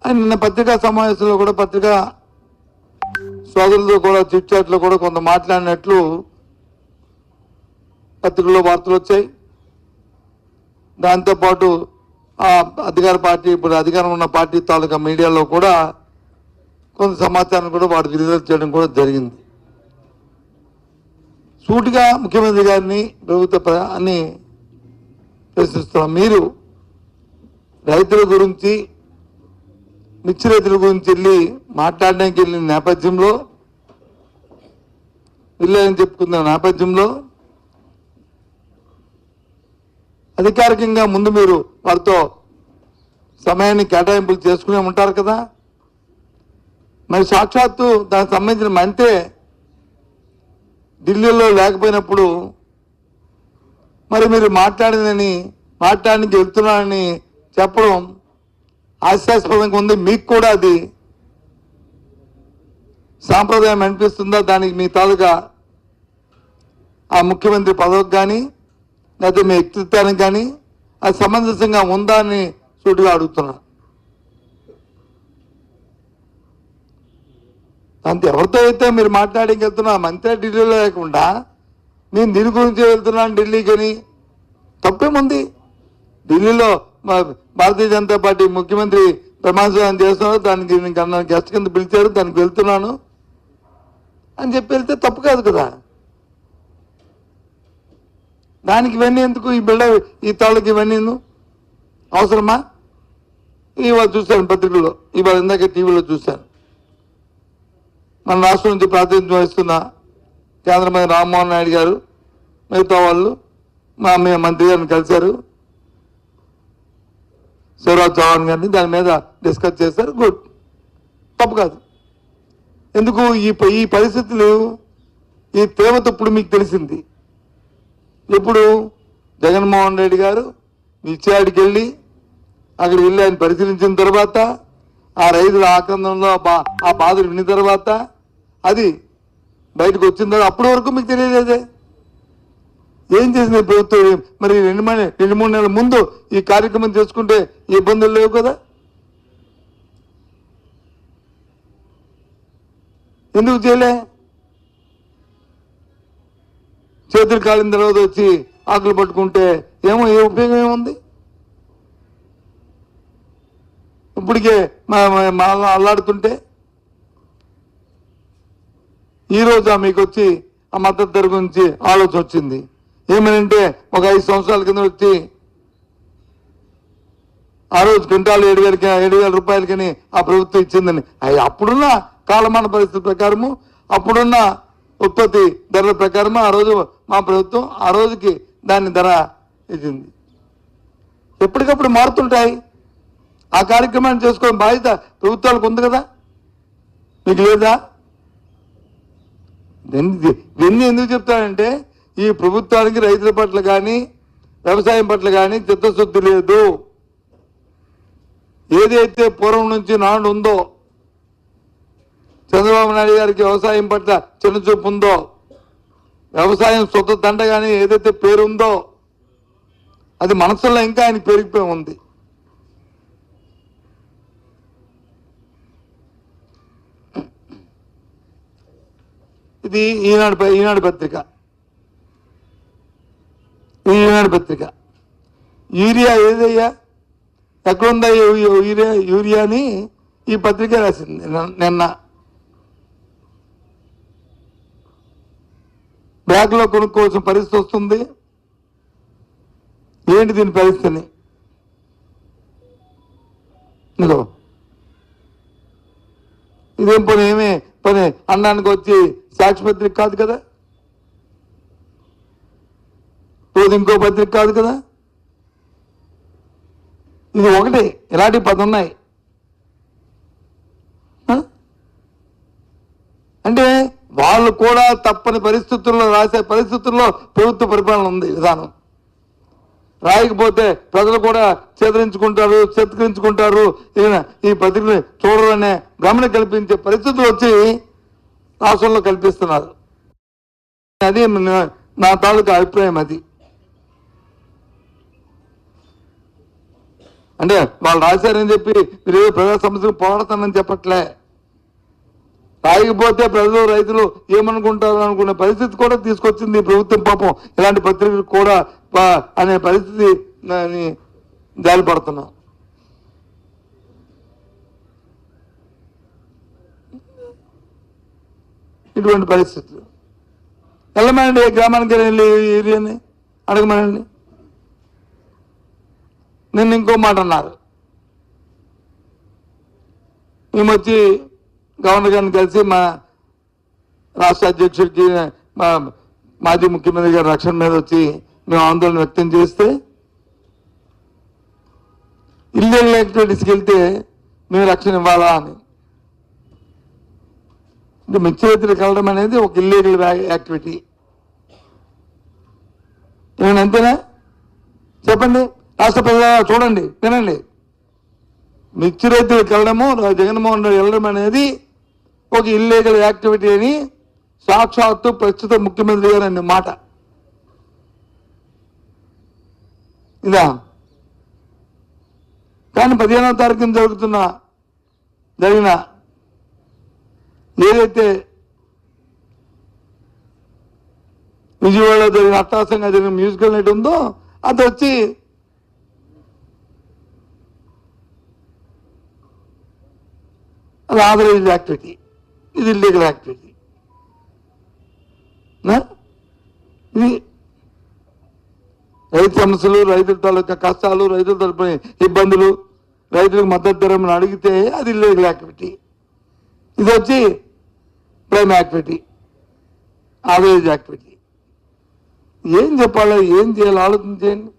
ఆయన నిన్న పత్రికా సమావేశంలో కూడా పత్రికా సోదరులతో కూడా చిట్ చాట్లో కూడా కొంత మాట్లాడినట్లు పత్రికల్లో వార్తలు వచ్చాయి. దాంతోపాటు ఆ అధికార పార్టీ ఇప్పుడు అధికారం ఉన్న పార్టీ తాలూకా మీడియాలో కూడా కొంత సమాచారం కూడా వాడు విడుదల చేయడం కూడా జరిగింది. సూటిగా ముఖ్యమంత్రి గారిని ప్రభుత్వాన్ని ప్రశ్నిస్తున్నాం. మీరు రైతుల గురించి మిర్చి రైతుల గురించి వెళ్ళి మాట్లాడడానికి వెళ్ళిన నేపథ్యంలో వెళ్ళాలని చెప్పుకున్న నేపథ్యంలో అధికారికంగా ముందు మీరు వారితో సమయాన్ని కేటాయింపులు చేసుకునే ఉంటారు కదా. మరి సాక్షాత్తు దానికి సంబంధించిన మంత్రి ఢిల్లీలో లేకపోయినప్పుడు మరి మీరు మాట్లాడడానికి వెళ్తున్నారని చెప్పడం హాస్యాస్పదంగా ఉంది. మీకు కూడా అది సాంప్రదాయం అనిపిస్తుందా? దానికి మీ తాలూకా ఆ ముఖ్యమంత్రి పదవికి కానీ లేకపోతే మీ వ్యక్తిత్వానికి కానీ అది సమంజసంగా ఉందా అని సూటిగా అడుగుతున్నా. అంతే, ఎవరితో అయితే మీరు మాట్లాడికి వెళ్తున్నా మంత్రి ఢిల్లీలో లేకుండా నేను దీని గురించి వెళ్తున్నాను ఢిల్లీకి అని తప్పేముంది? ఢిల్లీలో భారతీయ జనతా పార్టీ ముఖ్యమంత్రి ప్రమాణ స్వీకారం చేస్తున్నారు, దానికి గెస్ట్ కింద పిలిచారు, దానికి వెళ్తున్నాను అని చెప్పి వెళ్తే తప్పు కాదు కదా. దానికి ఇవన్నీ ఎందుకు? ఈ ఈ తాళ్ళకి ఇవన్నీ అవసరమా? ఇవాళ చూశాను పత్రికల్లో, ఇవాళ ఇందాక టీవీలో చూశాను. మన రాష్ట్రం నుంచి ప్రాతినిధ్యం వహిస్తున్న కేంద్ర మంత్రి రామ్మోహన్ నాయుడు గారు మిగతా వాళ్ళు మా మంత్రి గారిని కలిశారు, శివరాజ్ చౌహాన్ గారిని, దాని మీద డిస్కస్ చేశారు. గుడ్, తప్పు కాదు. ఎందుకు ఈ పరిస్థితులు, ఈ తీవ్రత ఇప్పుడు మీకు తెలిసింది. ఇప్పుడు జగన్మోహన్ రెడ్డి గారు విచ్చాడికి వెళ్ళి అక్కడికి వెళ్ళి ఆయన పరిశీలించిన తర్వాత ఆ రైతుల ఆక్రందంలో ఆ బాధలు విన్న తర్వాత అది బయటకు వచ్చిన తర్వాత అప్పటి వరకు మీకు తెలియలేదే. ఏం చేసింది ప్రభుత్వం? మరి 2-3 నెలల ముందు ఈ కార్యక్రమం చేసుకుంటే ఈ ఇబ్బందులు లేవు కదా. ఎందుకు చేయలే? చేతులు కాలిన తర్వాత వచ్చి ఆకులు పట్టుకుంటే ఏ ఉపయోగం ఏముంది? ఇప్పటికే అల్లాడుతుంటే ఈరోజు మీకు వచ్చి ఆ మద్దతు ధర గురించి ఆలోచన వచ్చింది. ఏమనంటే ఒక 5 సంవత్సరాల కింద వచ్చి ఆ రోజు క్వింటాలు 7,000 రూపాయలకని ఆ ప్రభుత్వం ఇచ్చిందని, అప్పుడున్న కాలమాన పరిస్థితి ప్రకారము అప్పుడున్న ఉత్పత్తి ధరల ప్రకారము ఆ రోజు మా ప్రభుత్వం ఆ రోజుకి దాని ధర ఇచ్చింది. ఎప్పటికప్పుడు మారుతుంటాయి. ఆ కార్యక్రమాన్ని చేసుకోవడం బాధ్యత ప్రభుత్వాలకు ఉంది కదా, మీకు లేదా? ఇవన్నీ ఎందుకు చెప్తానంటే ఈ ప్రభుత్వానికి రైతుల పట్ల కానీ వ్యవసాయం పట్ల కానీ చిత్తశుద్ధి లేదు. ఏదైతే పూర్వం నుంచి నాడు ఉందో, చంద్రబాబు నాయుడు గారికి వ్యవసాయం పట్ల చిన్నచూపు ఉందో, వ్యవసాయం సొంత దండగానే ఏదైతే పేరుందో అది మనసులో ఇంకా ఆయన పెరిగిపోయి ఉంది. ఇది ఈనాడు పత్రిక. యూరియా ఏదయ్యా, ఎక్కడుందా యూరియా అని ఈ పత్రిక రాసింది నిన్న. బ్యాగ్లో కొనుక్కోవాల్సిన పరిస్థితి వస్తుంది. ఏంటి దీని పరిస్థితిని? ఇదేం పని అన్నానికి వచ్చి సాక్షిపత్రిక కాదు కదా, రోజు ఇంకో పత్రిక కాదు కదా. ఇది ఒకటి, ఇలాంటి 10 ఉన్నాయి. అంటే వాళ్ళు కూడా తప్పని పరిస్థితుల్లో రాసే పరిస్థితుల్లో ప్రభుత్వ పరిపాలన ఉంది, విధానం. రాయకపోతే ప్రజలు కూడా చిత్కరించుకుంటారు, ఈ పత్రికని చూడరనే గమనం కల్పించే పరిస్థితులు వచ్చి రాష్ట్రంలో కల్పిస్తున్నారు. అది నా తాలూకా అభిప్రాయం. అది అంటే వాళ్ళు రాశారని చెప్పి మీరు ఏదో ప్రజా సమస్యలు పోరాడతానని చెప్పట్లే. రాయకపోతే ప్రజలు రైతులు ఏమనుకుంటారు అనుకునే పరిస్థితి కూడా తీసుకొచ్చింది ప్రభుత్వం. పాపం ఇలాంటి పత్రికలు కూడా అనే పరిస్థితి జాలిపడుతున్నాం. ఇటువంటి పరిస్థితులు వెళ్ళమనండి, గ్రామానికి వెళ్ళి ఏరియాని అడగమనండి. నిన్న ఇంకో మాట అన్నారు, మేము వచ్చి గవర్నర్ గారిని కలిసి మా రాష్ట్ర అధ్యక్షుడికి మా మాజీ ముఖ్యమంత్రి గారి రక్షణ మీద వచ్చి మేము ఆందోళన వ్యక్తం చేస్తే ఇల్లీగల్ యాక్టివిటీస్కి వెళ్తే మేము రక్షణ ఇవ్వాలా అని. అంటే మిర్చి రైతులకు వెళ్ళడం అనేది ఒక ఇల్లీగల్ యాక్టివిటీ. ఏమైనా అంతేనా చెప్పండి? రాష్ట్ర ప్రజలు చూడండి, వినండి. మిర్చి రైతులకు వెళ్ళడము, జగన్మోహన్ రెడ్డి వెళ్ళడం అనేది ఒక ఇల్లీగల్ యాక్టివిటీ అని సాక్షాత్తు ప్రస్తుత ముఖ్యమంత్రి గారు అనే మాట ఇదా. కానీ 15వ తారీఖున జరిగిన ఏదైతే విజయవాడలో జరిగిన అట్టాసంగా జరిగిన మ్యూజికల్ నైట్ ఉందో అది వచ్చి అది ఆథరైజ్డ్ యాక్టివిటీ, ఇది ఇల్లీగల్ యాక్టివిటీ. ఇది రైతు సమస్యలు, రైతుల తాలూకా కష్టాలు, రైతుల తరపున ఇబ్బందులు, రైతులకు మద్దతు ధరని అడిగితే అది ఇల్లీగల్ యాక్టివిటీ. ఇది వచ్చి ప్రైమ్ యాక్టివిటీ, ఆథరైజ్డ్ యాక్టివిటీ. ఏం చెప్పాలో, ఏం చేయాలో ఆలోచించేయండి.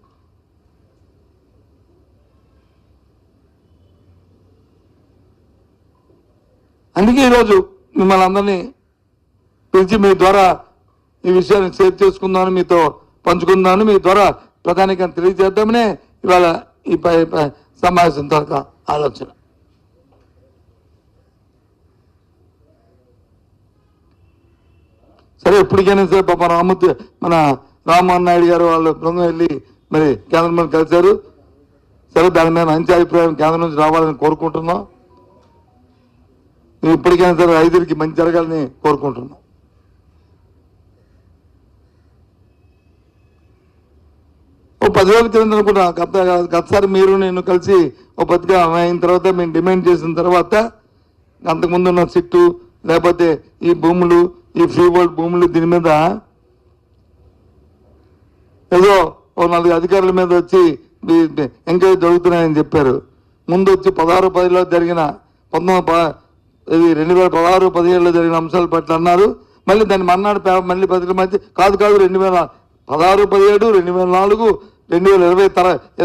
అందుకే ఈరోజు మిమ్మల్ని అందరినీ పిలిచి మీ ద్వారా ఈ విషయాన్ని షేర్ చేసుకుందామని, మీతో పంచుకుందామని, మీ ద్వారా ప్రధానికంగా తెలియజేద్దామనే ఇవాళ ఈ సమావేశం తాలూకా ఆలోచన. సరే, ఎప్పటికైనా సరే పాప మన రామ్మోహన్ నాయుడు గారు వాళ్ళు బృందం వెళ్ళి మరి కేంద్రం మీద కలిశారు. సరే, దాని మీద మంచి అభిప్రాయం కేంద్రం నుంచి రావాలని కోరుకుంటున్నాం. ఇప్పటికైనా సరే రైతులకి మంచి జరగాలని కోరుకుంటున్నాం. ఓ 10 రోజుల కింద అనుకున్నా, గతసారి మీరు నేను కలిసి ఓ పత్రిక అయిన తర్వాత మేము డిమాండ్ చేసిన తర్వాత అంతకుముందు ఉన్న సిట్టు లేకపోతే ఈ భూములు, ఈ ఫ్రీ వరల్డ్ భూములు, దీని మీద ఏదో ఓ 4 అధికారుల మీద వచ్చి ఎంక్వైరీ జరుగుతున్నాయని చెప్పారు. ముందు వచ్చి 16-10లో జరిగిన 2016-17లో జరిగిన అంశాల పట్ల అన్నారు. మళ్ళీ దాన్ని మన్నాడు మళ్ళీ పత్రికల మధ్య కాదు 2016-17, 2004, 2020